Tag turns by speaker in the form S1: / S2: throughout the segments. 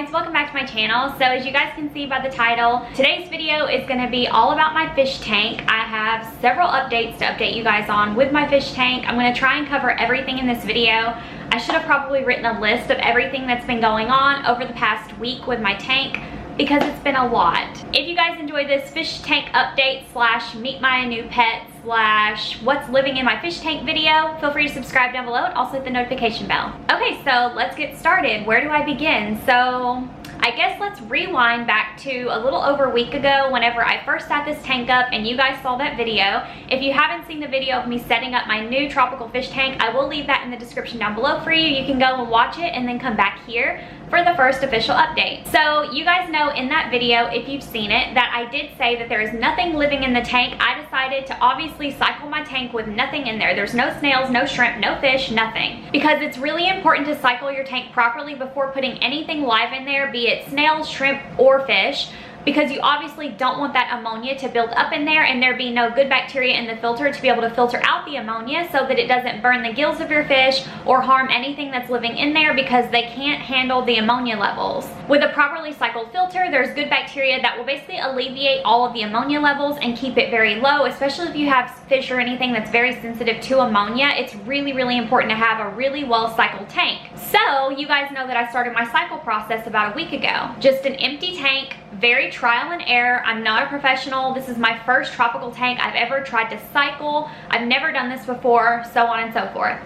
S1: guys, welcome back to my channel. So as you guys can see by the title, today's video is going to be all about my fish tank. I have several updates to update you guys on with my fish tank. I'm going to try and cover everything in this video. I should have probably written a list of everything that's been going on over the past week with my tank, because it's been a lot. If you guys enjoy this fish tank update slash meet my new pet slash what's living in my fish tank video, feel free to subscribe down below and also hit the notification bell. Okay, so let's get started. Where do I begin? So I guess let's rewind back to a little over a week ago whenever I first set this tank up and you guys saw that video. If you haven't seen the video of me setting up my new tropical fish tank, I will leave that in the description down below for you. You can go and watch it and then come back here for the first official update. So you guys know in that video, if you've seen it, that I did say that there is nothing living in the tank. I decided to obviously cycle my tank with nothing in there. There's no snails, no shrimp, no fish, nothing. Because it's really important to cycle your tank properly before putting anything live in there, be it snails, shrimp, or fish, because you obviously don't want that ammonia to build up in there and there be no good bacteria in the filter to be able to filter out the ammonia so that it doesn't burn the gills of your fish or harm anything that's living in there, because they can't handle the ammonia levels. With a properly cycled filter, there's good bacteria that will basically alleviate all of the ammonia levels and keep it very low, especially if you have fish or anything that's very sensitive to ammonia. It's really, really important to have a really well cycled tank. So you guys know that I started my cycle process about a week ago. Just an empty tank, very trial and error. I'm not a professional. This is my first tropical tank I've ever tried to cycle. I've never done this before, so on and so forth.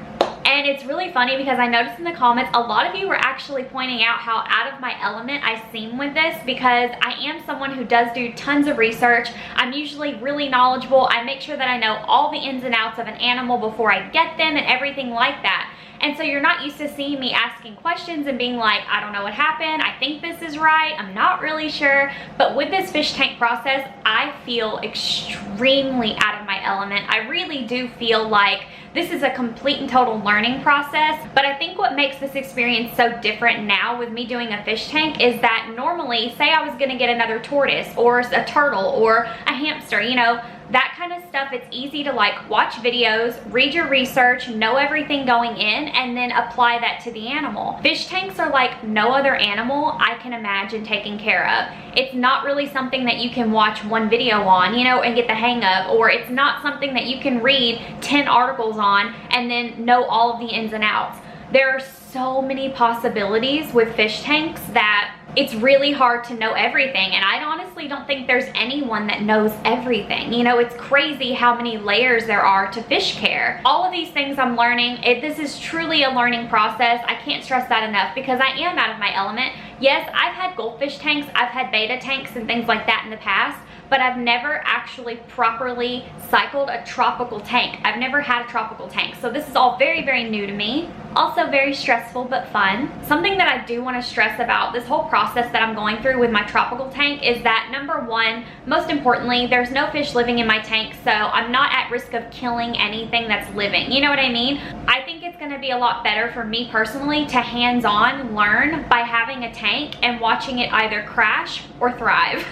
S1: And it's really funny because I noticed in the comments, a lot of you were actually pointing out how out of my element I seem with this, because I am someone who does do tons of research. I'm usually really knowledgeable. I make sure that I know all the ins and outs of an animal before I get them and everything like that. And so you're not used to seeing me asking questions and being like, I don't know what happened, I think this is right, I'm not really sure. But with this fish tank process, I feel extremely out of my element. I really do feel like this is a complete and total learning process. But I think what makes this experience so different now with me doing a fish tank is that normally, say I was gonna get another tortoise or a turtle or a hamster, you know, that kind of stuff, it's easy to like watch videos, read your research, know everything going in, and then apply that to the animal. Fish tanks are like no other animal I can imagine taking care of. It's not really something that you can watch one video on, you know, and get the hang of, or it's not something that you can read 10 articles on and then know all of the ins and outs. There are so many possibilities with fish tanks that it's really hard to know everything, and I honestly don't think there's anyone that knows everything. You know, it's crazy how many layers there are to fish care. All of these things I'm learning, this is truly a learning process. I can't stress that enough, because I am out of my element. Yes, I've had goldfish tanks, I've had betta tanks and things like that in the past, but I've never actually properly cycled a tropical tank. I've never had a tropical tank, so this is all very, very new to me. Also very stressful but fun. Something that I do want to stress about this whole process that I'm going through with my tropical tank is that, number one, most importantly, there's no fish living in my tank, so I'm not at risk of killing anything that's living. You know what I mean? I think it's going to be a lot better for me personally to hands-on learn by having a tank and watching it either crash or thrive.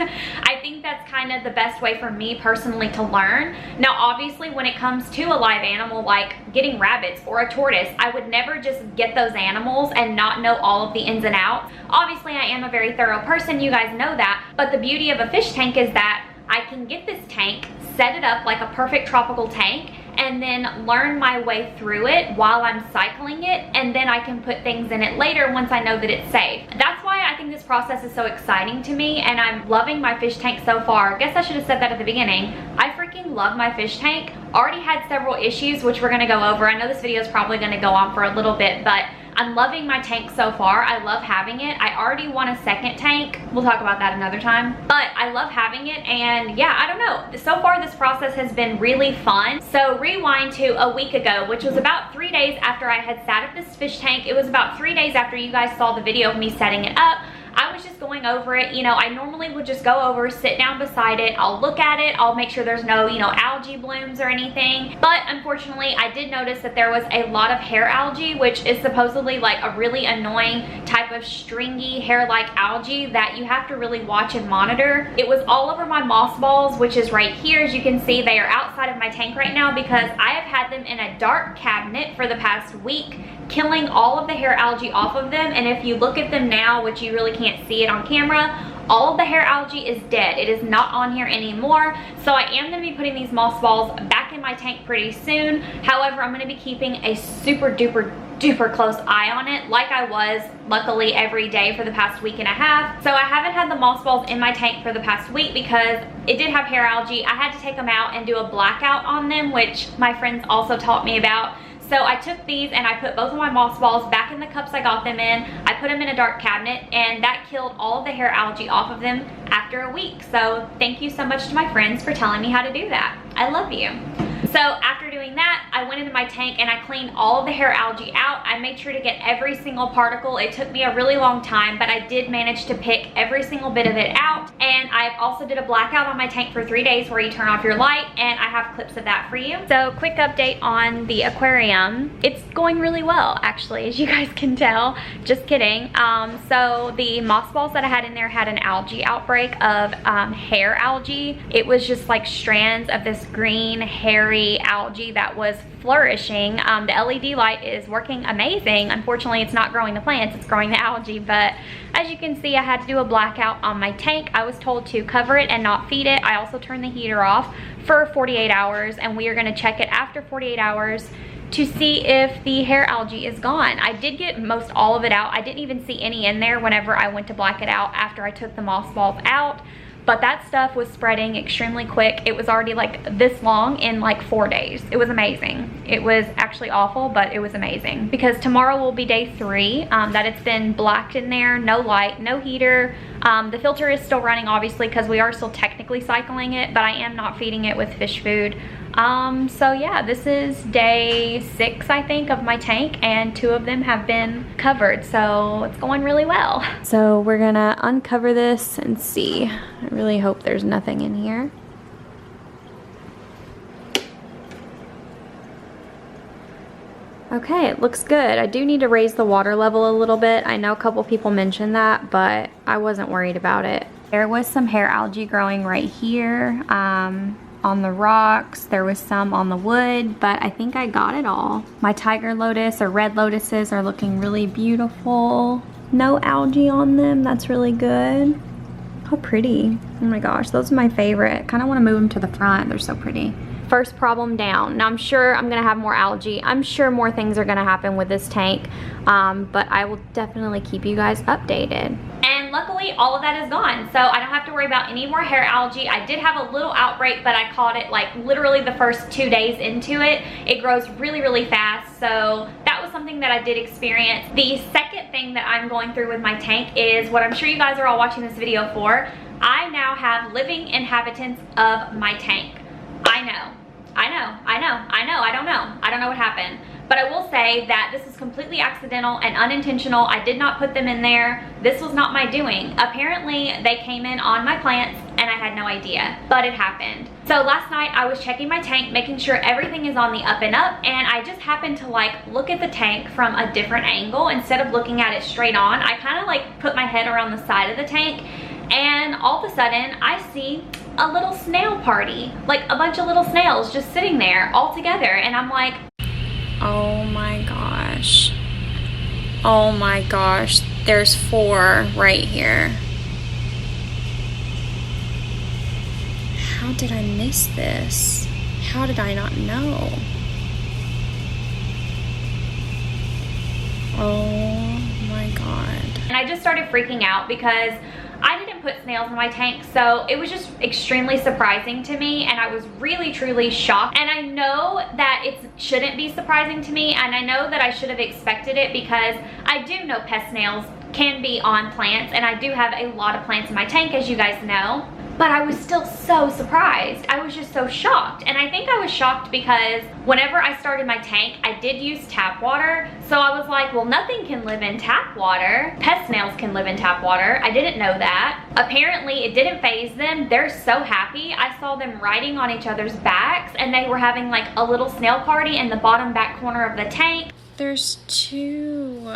S1: I think that's kind of the best way for me personally to learn. Now obviously when it comes to a live animal like getting rabbits or a tortoise, I would never just get those animals and not know all of the ins and outs. Obviously I am a very thorough person, you guys know that, but the beauty of a fish tank is that I can get this tank, set it up like a perfect tropical tank, and then learn my way through it while I'm cycling it, and then I can put things in it later once I know that it's safe. That's why I think this process is so exciting to me, and I'm loving my fish tank so far. I guess I should have said that at the beginning. I freaking love my fish tank. Already had several issues, which we're gonna go over. I know this video is probably gonna go on for a little bit, but I'm loving my tank so far. I love having it. I already want a second tank. We'll talk about that another time. But I love having it, and yeah, I don't know. So far this process has been really fun. So rewind to a week ago, which was about 3 days after I had sat up this fish tank. It was about 3 days after you guys saw the video of me setting it up. I was was just going over it. You know, I normally would just go over, sit down beside it, I'll look at it, I'll make sure there's no, you know, algae blooms or anything. But unfortunately, I did notice that there was a lot of hair algae, which is supposedly like a really annoying type of stringy hair-like algae that you have to really watch and monitor. It was all over my moss balls, which is right here. As you can see, they are outside of my tank right now because I have had them in a dark cabinet for the past week, killing all of the hair algae off of them. And if you look at them now, which you really can't see it on camera, all of the hair algae is dead. It is not on here anymore. So I am going to be putting these moss balls back in my tank pretty soon. However, I'm going to be keeping a super duper close eye on it, like I was luckily every day for the past week and a half. So I haven't had the moss balls in my tank for the past week because it did have hair algae. I had to take them out and do a blackout on them, which my friends also taught me about. So I took these and I put both of my moss balls back in the cups I got them in. I put them in a dark cabinet, and that killed all of the hair algae off of them after a week. So thank you so much to my friends for telling me how to do that. I love you. So after doing that, I went into my tank and I cleaned all of the hair algae out. I made sure to get every single particle. It took me a really long time, but I did manage to pick every single bit of it out. And I also did a blackout on my tank for 3 days where you turn off your light, and I have clips of that for you. So quick update on the aquarium. It's going really well, actually, as you guys can tell. Just kidding. So the moss balls that I had in there had an algae outbreak of hair algae. It was just like strands of this green hairy algae that was flourishing. The LED light is working amazing. Unfortunately, it's not growing the plants, it's growing the algae. But as you can see, I had to do a blackout on my tank. I was told to cover it and not feed it. I also turned the heater off for 48 hours, and we are going to check it after 48 hours to see if the hair algae is gone. I did get most all of it out. I didn't even see any in there whenever I went to black it out after I took the moss balls out. But that stuff was spreading extremely quick. It was already like this long in like 4 days. It was amazing. It was actually awful, but it was amazing. Because tomorrow will be day 3 that it's been blacked in there, no light, no heater. The filter is still running, obviously, because we are still technically cycling it, but I am not feeding it with fish food. So yeah, this is day 6, I think, of my tank, and 2 of them have been covered, so it's going really well. So we're gonna uncover this and see. I really hope there's nothing in here. Okay, it looks good. I do need to raise the water level a little bit. I know a couple people mentioned that, but I wasn't worried about it. There was some hair algae growing right here. On the rocks, there was some on the wood, but I think I got it all. My tiger lotus or red lotuses are looking really beautiful. No algae on them, that's really good. How pretty. Oh my gosh, those are my favorite. Kind of want to move them to the front, they're so pretty. First problem down. Now I'm sure I'm gonna have more algae. I'm sure more things are gonna happen with this tank, but I will definitely keep you guys updated. And luckily all of that is gone, so I don't have to worry about any more hair algae. I did have a little outbreak, but I caught it like literally the first 2 days into it. It grows really fast, so that was something that I did experience. The second thing that I'm going through with my tank is what I'm sure you guys are all watching this video for. I now have living inhabitants of my tank. I don't know what happened. But I will say that this is completely accidental and unintentional. I did not put them in there. This was not my doing. Apparently, they came in on my plants and I had no idea, but it happened. So last night I was checking my tank, making sure everything is on the up and up, and I just happened to like look at the tank from a different angle instead of looking at it straight on. I kind of like put my head around the side of the tank, and all of a sudden I see a little snail party, like a bunch of little snails just sitting there all together, and I'm like, oh my gosh. Oh my gosh, there's 4 right here. How did I miss this? How did I not know? Oh my god. And I just started freaking out because I didn't put snails in my tank, so it was just extremely surprising to me, and I was really truly shocked. And I know that it shouldn't be surprising to me, and I know that I should have expected it because I do know pest snails can be on plants, and I do have a lot of plants in my tank, as you guys know. but I was still so surprised. I was just so shocked. And I think I was shocked because whenever I started my tank, I did use tap water. So I was like, well, nothing can live in tap water. Pest snails can live in tap water. I didn't know that. Apparently it didn't faze them. They're so happy. I saw them riding on each other's backs, and they were having like a little snail party in the bottom back corner of the tank.
S2: There's two.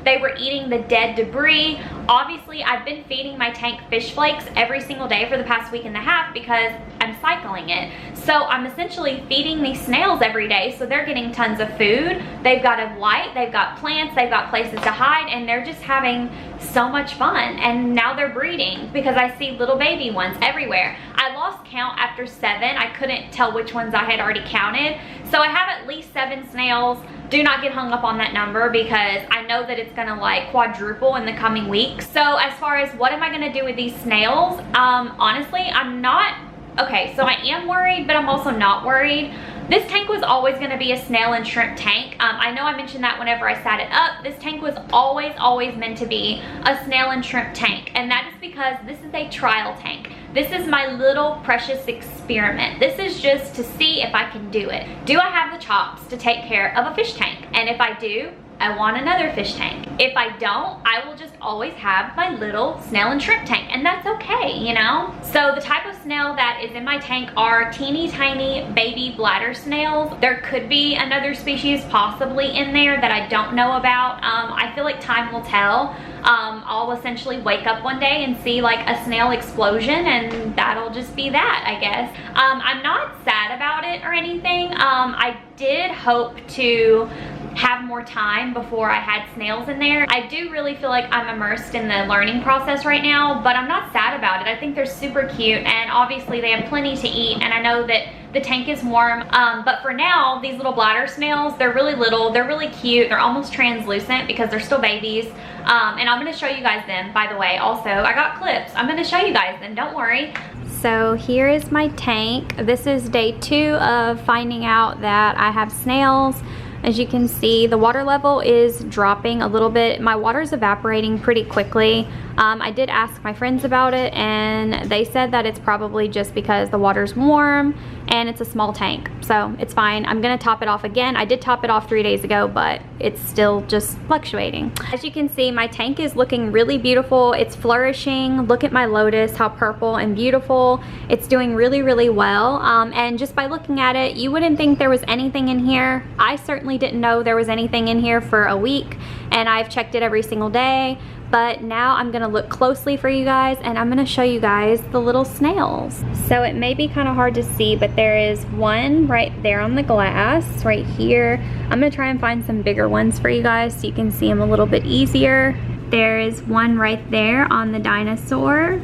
S1: They were eating the dead debris. Obviously, I've been feeding my tank fish flakes every single day for the past week and a half because I'm cycling it. So I'm essentially feeding these snails every day, so they're getting tons of food. They've got a light, they've got plants, they've got places to hide, and they're just having so much fun. And now they're breeding because I see little baby ones everywhere. I lost count after 7. I couldn't tell which ones I had already counted. So I have at least 7 snails. Do not get hung up on that number because I know that it's gonna like quadruple in the coming weeks. So as far as what am I gonna do with these snails, honestly, I'm not, okay, so I am worried, but I'm also not worried. This tank was always gonna be a snail and shrimp tank. I know I mentioned that whenever I sat it up. This tank was always meant to be a snail and shrimp tank. And that is because this is a trial tank. This is my little precious experiment. This is just to see if I can do it. Do I have the chops to take care of a fish tank? And if I do, I want another fish tank. If I don't, I will just always have my little snail and shrimp tank, and that's okay, you know? So the type of snail that is in my tank are teeny tiny baby bladder snails. There could be another species possibly in there that I don't know about. I feel like time will tell. I'll essentially wake up one day and see like a snail explosion, and that'll just be that, I guess. I'm not sad about it or anything. I did hope to have more time before I had snails in there. I do really feel like I'm immersed in the learning process right now, but I'm not sad about it. I think they're super cute, and obviously they have plenty to eat, and I know that the tank is warm. But for now, these little bladder snails, they're really little, they're really cute, they're almost translucent because they're still babies. And I'm gonna show you guys them, by the way. Also, I got clips. I'm gonna show you guys them, don't worry. So here is my tank. This is day 2 of finding out that I have snails. As you can see, the water level is dropping a little bit. My water's evaporating pretty quickly. I did ask my friends about it, and they said that it's probably just because the water's warm and it's a small tank. So it's fine. I'm gonna top it off again. I did top it off 3 days ago, but it's still just fluctuating. As you can see, my tank is looking really beautiful. It's flourishing. Look at my lotus, how purple and beautiful. It's doing really well. And just by looking at it, you wouldn't think there was anything in here. I certainly didn't know there was anything in here for a week, and I've checked it every single day. But now I'm gonna look closely for you guys, and I'm gonna show you guys the little snails. So it may be kind of hard to see, but there is one right there on the glass right here. I'm gonna try and find some bigger ones for you guys so you can see them a little bit easier. There is one right there on the dinosaur.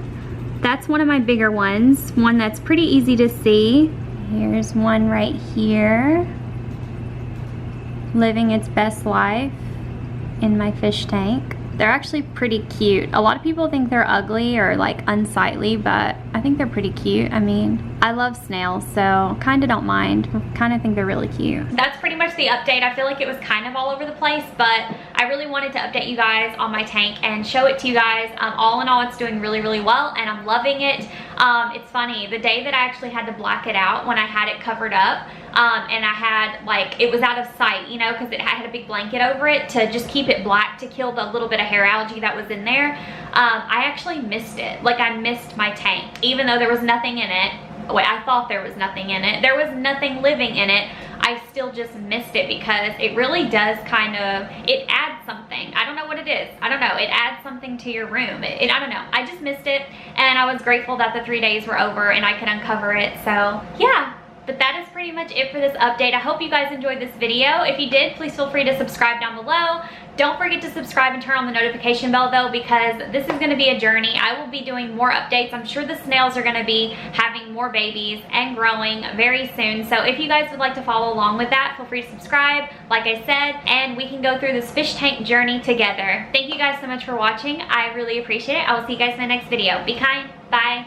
S1: That's one of my bigger ones, one that's pretty easy to see. Here's one right here, living its best life in my fish tank. They're actually pretty cute. A lot of people think they're ugly or like unsightly, but I think they're pretty cute. I mean, I love snails, so kind of don't mind. Kind of think they're really cute. That's pretty much the update. I feel like it was kind of all over the place, but I really wanted to update you guys on my tank and show it to you guys. All in all, it's doing really well, and I'm loving it. It's funny, the day that I actually had to black it out when I had it covered up, and I had like, it was out of sight, you know, because I had a big blanket over it to just keep it black to kill the little bit of hair algae that was in there. I actually missed it. Like, I missed my tank, even though there was nothing in it. Wait, I thought there was nothing in it. There was nothing living in it. I still just missed it because it really does kind of, it adds something. I don't know what it is. I don't know. It adds something to your room. I don't know. I just missed it, and I was grateful that the 3 days were over and I could uncover it. So yeah. But that is pretty much it for this update. I hope you guys enjoyed this video. If you did, please feel free to subscribe down below. Don't forget to subscribe and turn on the notification bell though, because this is gonna be a journey. I will be doing more updates. I'm sure the snails are gonna be having more babies and growing very soon. So if you guys would like to follow along with that, feel free to subscribe, like I said, and we can go through this fish tank journey together. Thank you guys so much for watching. I really appreciate it. I will see you guys in the next video. Be kind. Bye.